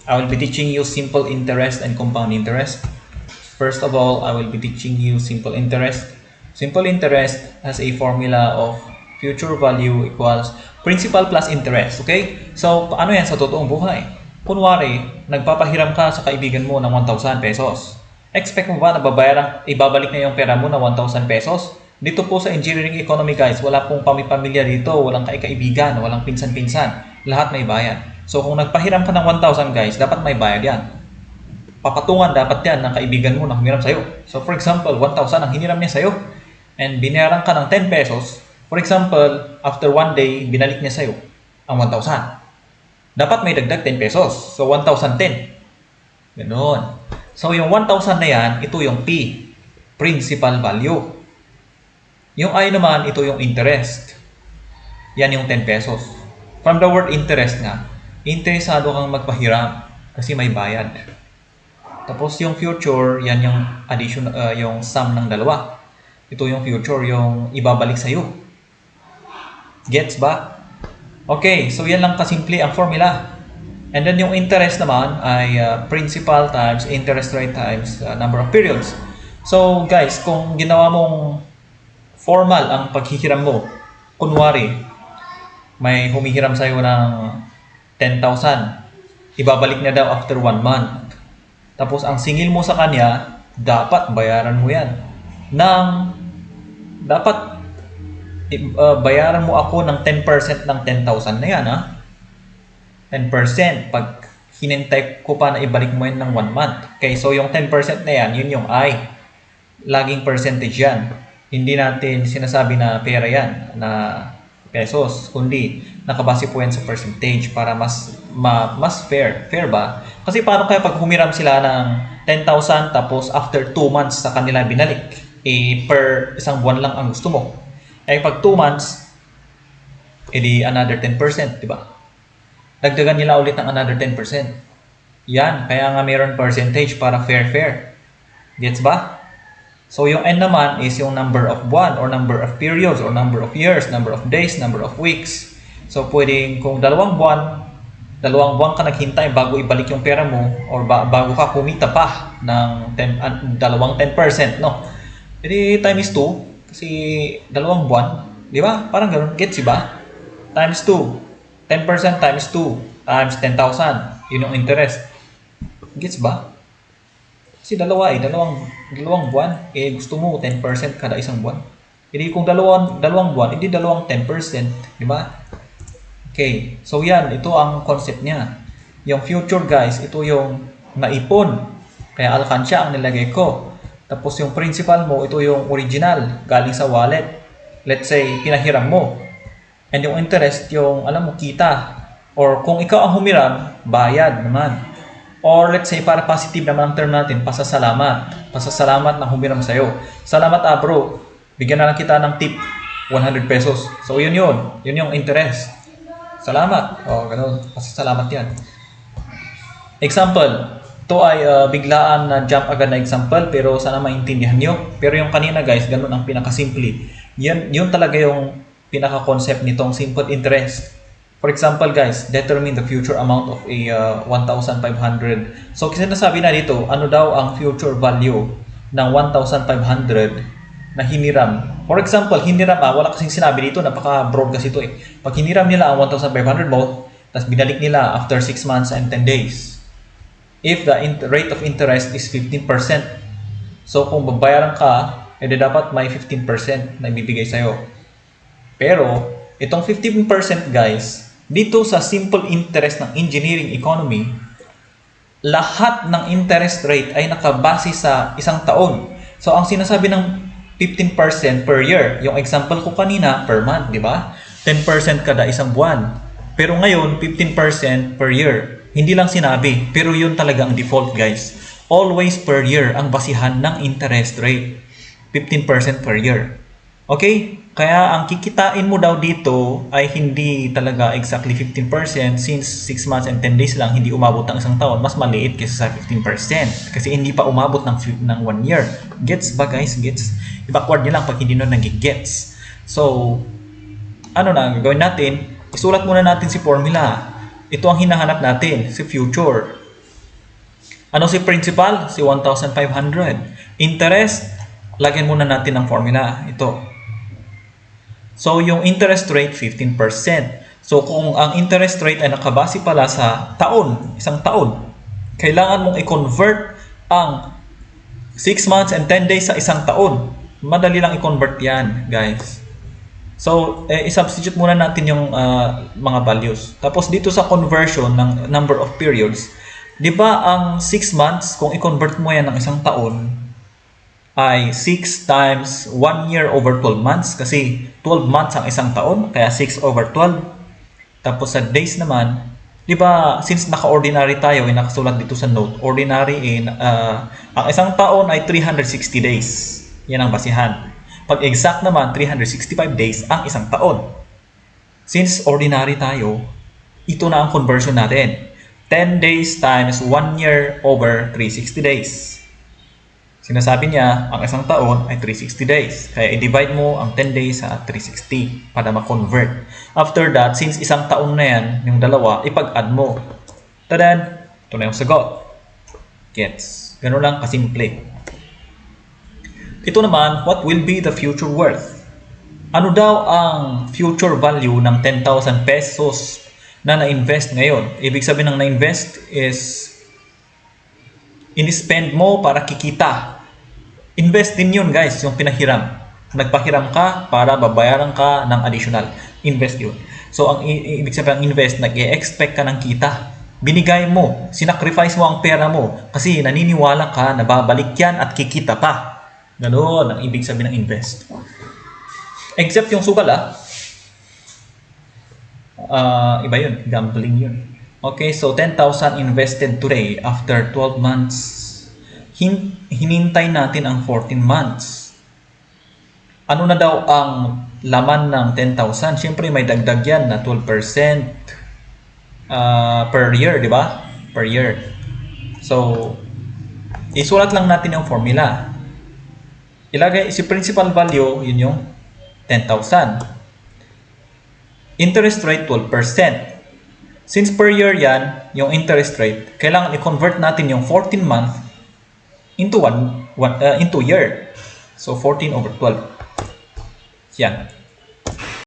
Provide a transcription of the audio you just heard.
I will be teaching you simple interest and compound interest. First of all, I will be teaching you simple interest. Simple interest has a formula of future value equals principal plus interest. Okay? So, paano yan sa totoong buhay? Kunwari, nagpapahiram ka sa kaibigan mo ng 1,000 pesos. Expect mo ba na ibabalik na yung pera mo na 1,000 pesos? Dito po sa engineering economy guys, wala pong pamipamilya dito, walang kaibigan, walang pinsan-pinsan. Lahat may bayad. So kung nagpahiram ka ng 1,000 guys, dapat may bayad yan. Papatungan dapat yan ng kaibigan mo na humiram sa'yo. So for example, 1,000 ang hiniram niya sa'yo and binayaran ka ng 10 pesos. For example, after one day, binalik niya sa'yo ang 1,000. Dapat may dagdag 10 pesos. So 1,010. Ganon. So yung 1,000 na yan, ito yung P, principal value. Yung I naman, ito yung interest. Yan yung 10 pesos. From the word interest nga, interesado kang magpahiram kasi may bayad. Tapos yung future, yan yung addition, yung sum ng dalawa. Ito yung future, yung ibabalik sa'yo. Gets ba? Okay, so yan lang kasimple ang formula. And then yung interest naman ay principal times interest rate times number of periods. So guys, kung ginawa mong formal ang paghihiram mo, kunwari, may humihiram sa'yo ng 10,000, ibabalik niya daw after 1 month. Tapos ang singil mo sa kanya, dapat bayaran mo yan. Dapat bayaran mo ako ng 10% ng 10,000 na yan, ha? 10% pag hinintay ko pa na ibalik mo yan ng 1 month. Okay, so yung 10% na yan, yun yung I. Laging percentage yan. Hindi natin sinasabi na pera yan, na pesos, kundi nakabase po yan sa percentage para mas fair. Fair ba? Kasi paano kaya pag humiram sila ng 10,000 tapos after 2 months sa kanila binalik, per isang buwan lang ang gusto mo. Pag 2 months, edi another 10%, di ba? Dagdagan nila ulit ng another 10%. Yan, kaya nga mayroon percentage para fair. Gets ba? So yung N naman is yung number of buwan or number of periods or number of years, number of days, number of weeks. So pwedeng kung 2 buwan ka naghintay bago ibalik yung pera mo or bago ka kumita pa ng 10%, no? Edi times 2 kasi 2 buwan, di ba? Parang ganoon, gets ba? Times 2. 10% times 2 times 10,000. Yun yung interest. Gets ba? Kasi dalawang buwan, gusto mo 10% kada isang buwan. Hindi kung dalawang buwan, hindi dalawang 10%, di ba? Okay, so yan, ito ang concept niya. Yung future guys, ito yung naipon. Kaya alkansya ang nilagay ko. Tapos yung principal mo, ito yung original, galing sa wallet. Let's say, pinahiram mo. And yung interest, yung alam mo, kita. Or kung ikaw ang humiram, bayad naman. Or let's say, para positive naman ang term natin, pasasalamat. Pasasalamat na humiram sa'yo. Salamat bro, bigyan na lang kita ng tip, 100 pesos. So yun yung interest. Salamat. Ganun, pasasalamat yan. Example, ito ay biglaan na jump agad na example, pero sana maintindihan nyo. Pero yung kanina guys, ganun ang pinakasimple. Yun talaga yung pinaka-concept nitong simple interest. For example guys, determine the future amount of a 1,500. So sinasabi na dito, ano daw ang future value ng 1,500 na hiniram. For example, hiniram wala kasing sinabi dito, napaka-broad kasi ito eh. Pag hiniram nila ang 1,500 mo, tapos binalik nila after 6 months and 10 days. If the rate of interest is 15%, so kung babayaran ka, edi dapat may 15% na ibibigay sa'yo. Pero, itong 15% guys, dito sa simple interest ng engineering economy, lahat ng interest rate ay nakabase sa isang taon. So, ang sinasabi ng 15% per year, yung example ko kanina, per month, di ba? 10% kada isang buwan. Pero ngayon, 15% per year. Hindi lang sinabi, pero yun talaga ang default guys. Always per year ang basihan ng interest rate. 15% per year. Okay? Kaya ang kikitain mo daw dito ay hindi talaga exactly 15% since 6 months and 10 days lang, hindi umabot ng isang taon. Mas maliit kaysa sa 15% kasi hindi pa umabot ng 1 year. Gets ba guys? Gets? I-backward nyo lang pag hindi nyo nag-gets. So, ano na gagawin natin? Isulat muna natin si formula. Ito ang hinahanap natin, si future. Ano si principal? Si 1,500. Interest, lagyan muna natin ng formula. Ito. So, yung interest rate, 15%. So, kung ang interest rate ay nakabase pala sa taon, isang taon, kailangan mong i-convert ang 6 months and 10 days sa isang taon. Madali lang i-convert yan, guys. So, i-substitute muna natin yung mga values. Tapos, dito sa conversion ng number of periods, di ba ang 6 months, kung i-convert mo yan ng isang taon, ay 6 times 1 year over 12 months kasi 12 months ang isang taon, kaya 6 over 12. Tapos sa days naman, di ba, since naka-ordinary tayo, nakasulat dito sa note, ordinary ang isang taon ay 360 days. Yan ang basihan. Pag exact naman, 365 days ang isang taon. Since ordinary tayo, ito na ang conversion natin. 10 days times 1 year over 360 days. Sinasabi niya, ang isang taon ay 360 days. Kaya i-divide mo ang 10 days sa 360 para ma-convert. After that, since isang taon na yan, yung dalawa, ipag-add mo. Tadan! Ito na yung sagot. Gets? Ganun lang kasimple. Ito naman, what will be the future worth? Ano daw ang future value ng 10,000 pesos na na-invest ngayon? Ibig sabihin ng na-invest is in-spend mo para kikita. Invest din yun, guys, yung pinahiram. Nagpahiram ka para babayaran ka ng additional. Invest yun. So, ang ibig sabihin ng invest, nag-e-expect ka ng kita. Binigay mo, sinacrifice mo ang pera mo kasi naniniwala ka na babalik yan at kikita pa. Ganoon ang ibig sabihin ng invest. Except yung sugal, iba yun, gambling yun. Okay, so 10,000 invested today after 12 months. Hinintay natin ang 14 months. Ano na daw ang laman ng 10,000? Siyempre may dagdag yan na 12% per year, di ba? Per year. So, isulat lang natin yung formula. Ilagay si principal value, yun yung 10,000. Interest rate 12%. Since per year yan, yung interest rate, kailangan i-convert natin yung 14 month into into year. So 14 over 12. Yan.